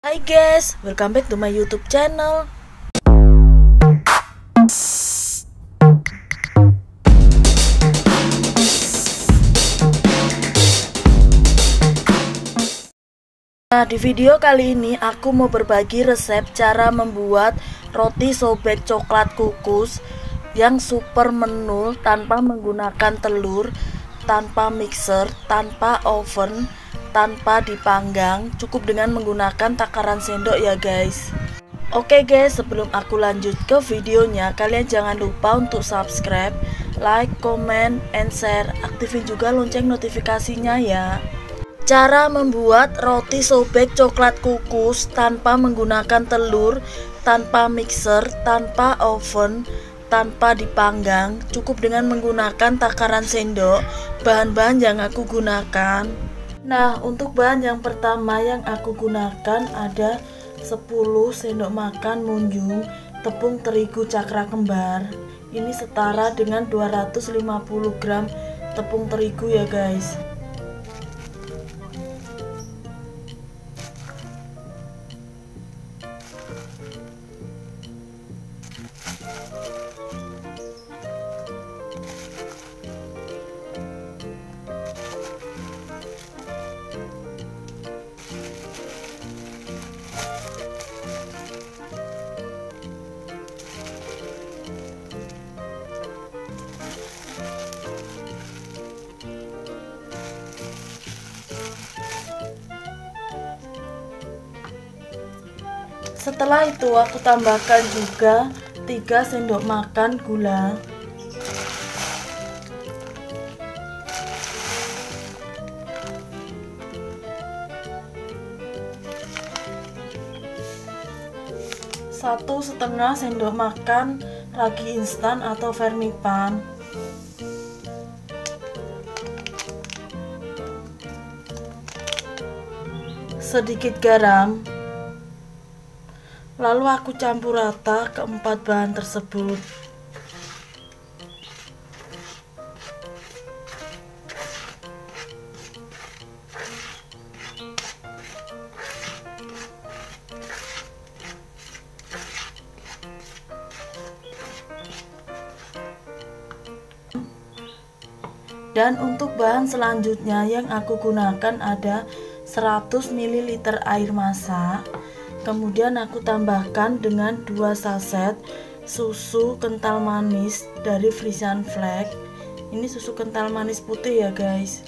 Hai guys, welcome back to my YouTube channel. Nah, di video kali ini aku mau berbagi resep cara membuat roti sobek coklat kukus yang super menul tanpa menggunakan telur, tanpa mixer, tanpa oven, tanpa dipanggang, cukup dengan menggunakan takaran sendok ya guys. Oke guys, sebelum aku lanjut ke videonya, kalian jangan lupa untuk subscribe, like, comment, and share. Aktifin juga lonceng notifikasinya ya. Cara membuat roti sobek coklat kukus tanpa menggunakan telur, tanpa mixer, tanpa oven, tanpa dipanggang, cukup dengan menggunakan takaran sendok. Bahan-bahan yang aku gunakan. Nah, untuk bahan yang pertama yang aku gunakan ada 10 sendok makan munjung tepung terigu cakra kembar. Ini setara dengan 250 gram tepung terigu ya guys. Setelah itu aku tambahkan juga 3 sendok makan gula. Satu setengah sendok makan ragi instan atau vermipan. Sedikit garam. Lalu aku campur rata keempat bahan tersebut. Dan untuk bahan selanjutnya yang aku gunakan ada 100 ml air masak. Kemudian aku tambahkan dengan 2 saset susu kental manis dari Frisian Flag. Ini susu kental manis putih ya guys.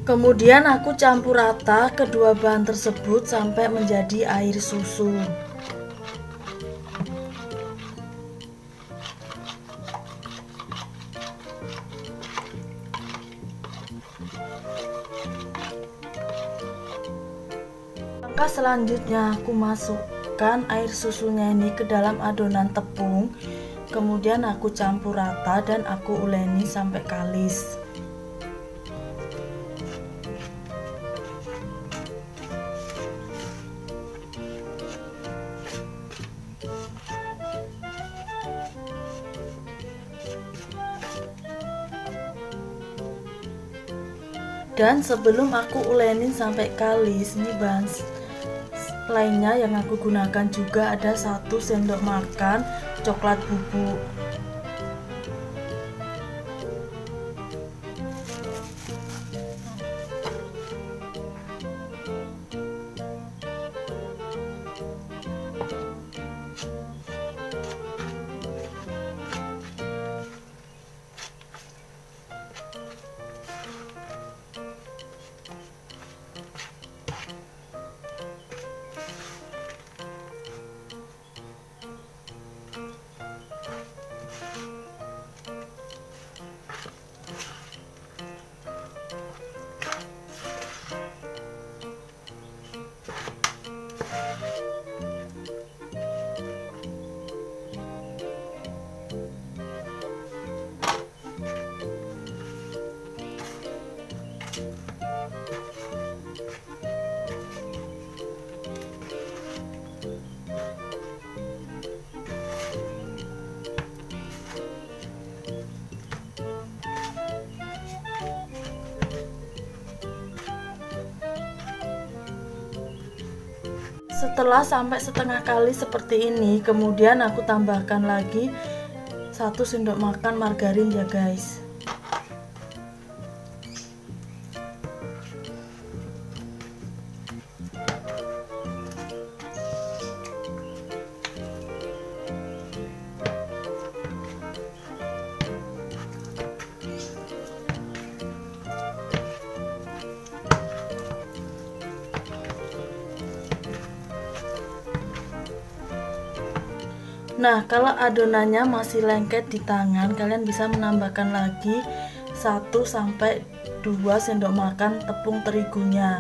Kemudian aku campur rata kedua bahan tersebut sampai menjadi air susu. Langkah selanjutnya aku masukkan air susunya ini ke dalam adonan tepung. Kemudian aku campur rata dan aku uleni sampai kalis. Dan sebelum aku ulenin sampai kalis, ini bahan lainnya yang aku gunakan juga ada 1 sendok makan coklat bubuk. Setelah sampai setengah kali seperti ini, kemudian aku tambahkan lagi 1 sendok makan margarin ya guys. Nah, kalau adonannya masih lengket di tangan, kalian bisa menambahkan lagi 1-2 sendok makan tepung terigunya.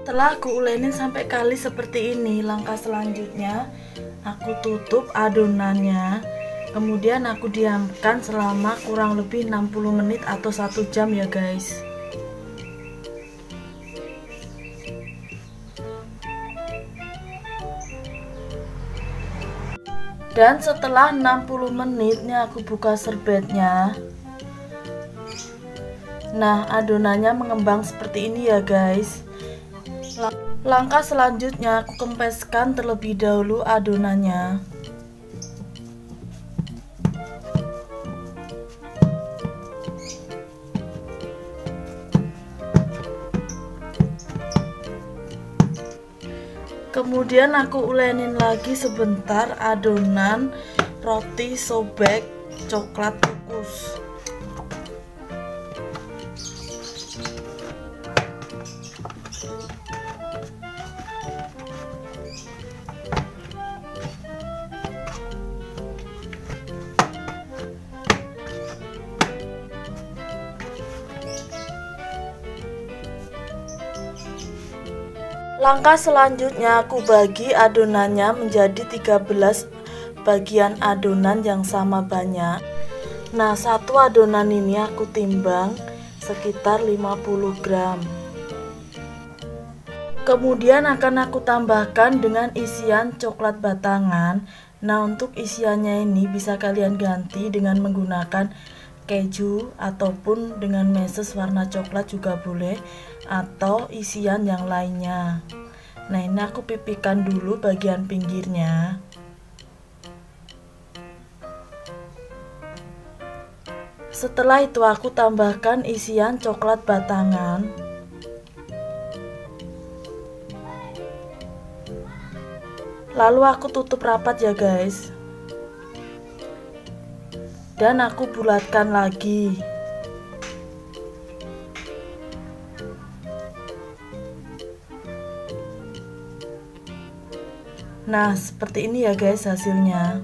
Setelah aku ulenin sampai kali seperti ini, langkah selanjutnya aku tutup adonannya, kemudian aku diamkan selama kurang lebih 60 menit atau 1 jam ya guys. Dan setelah 60 menitnya aku buka serbetnya. Nah, adonannya mengembang seperti ini ya guys. Langkah selanjutnya aku kempeskan terlebih dahulu adonannya. Kemudian aku ulenin lagi sebentar adonan roti sobek coklat kukus. Langkah selanjutnya aku bagi adonannya menjadi 13 bagian adonan yang sama banyak. Nah, satu adonan ini aku timbang sekitar 50 gram. Kemudian akan aku tambahkan dengan isian coklat batangan. Nah, untuk isiannya ini bisa kalian ganti dengan menggunakan keju ataupun dengan meses warna coklat juga boleh, atau isian yang lainnya. Nah, ini aku pipihkan dulu bagian pinggirnya. Setelah itu aku tambahkan isian coklat batangan. Lalu aku tutup rapat ya guys. Dan aku bulatkan lagi. Nah, seperti ini ya guys hasilnya.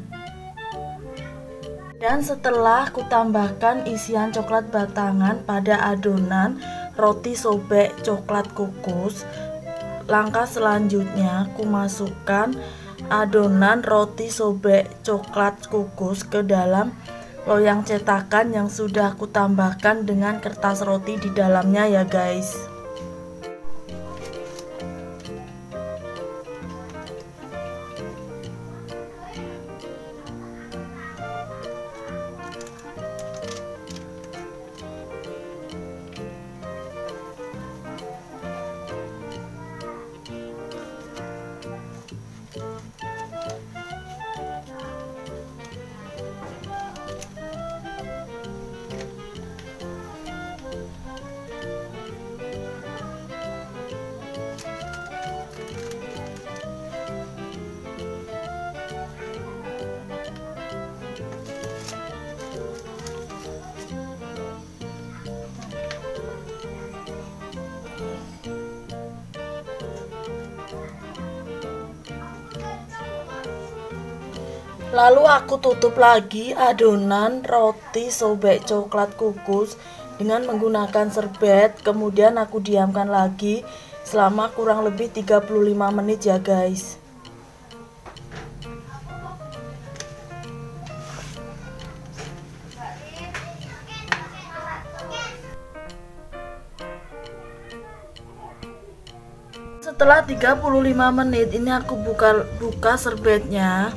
Dan setelah aku tambahkan isian coklat batangan pada adonan roti sobek coklat kukus, langkah selanjutnya aku masukkan adonan roti sobek coklat kukus ke dalam loyang cetakan yang sudah aku tambahkan dengan kertas roti di dalamnya ya guys. Lalu aku tutup lagi adonan roti sobek coklat kukus dengan menggunakan serbet. Kemudian aku diamkan lagi selama kurang lebih 35 menit ya guys. Setelah 35 menit ini aku buka serbetnya.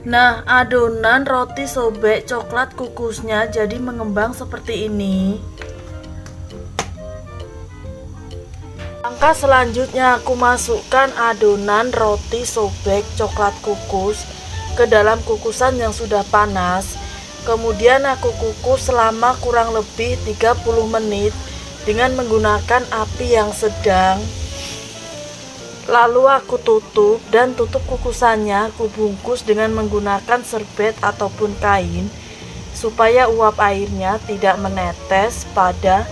Nah, adonan roti sobek coklat kukusnya jadi mengembang seperti ini. Langkah selanjutnya aku masukkan adonan roti sobek coklat kukus ke dalam kukusan yang sudah panas. Kemudian aku kukus selama kurang lebih 30 menit dengan menggunakan api yang sedang. Lalu aku tutup dan tutup kukusannya aku bungkus dengan menggunakan serbet ataupun kain supaya uap airnya tidak menetes pada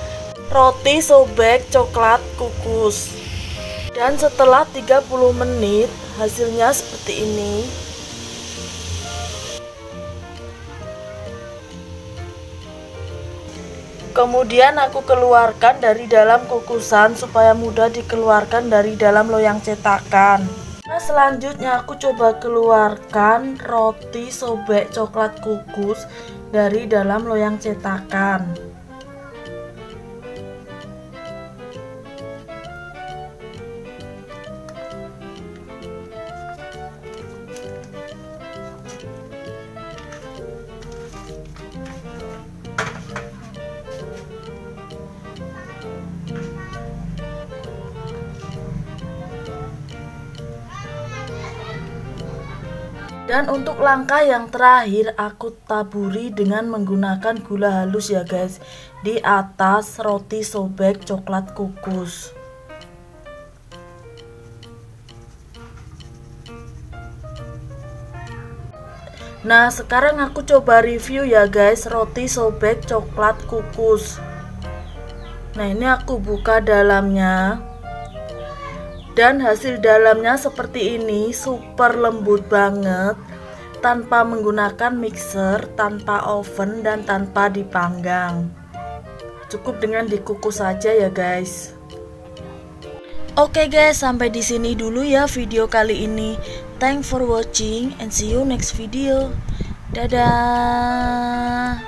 roti sobek coklat kukus. Dan setelah 30 menit hasilnya seperti ini. Kemudian aku keluarkan dari dalam kukusan supaya mudah dikeluarkan dari dalam loyang cetakan. Nah, selanjutnya aku coba keluarkan roti sobek coklat kukus dari dalam loyang cetakan. Dan untuk langkah yang terakhir aku taburi dengan menggunakan gula halus ya guys di atas roti sobek coklat kukus. Nah, sekarang aku coba review ya guys roti sobek coklat kukus. Nah, ini aku buka dalamnya. Dan hasil dalamnya seperti ini, super lembut banget, tanpa menggunakan mixer, tanpa oven, dan tanpa dipanggang. Cukup dengan dikukus saja ya guys. Oke guys, sampai di sini dulu ya video kali ini. Thanks for watching and see you next video. Dadah.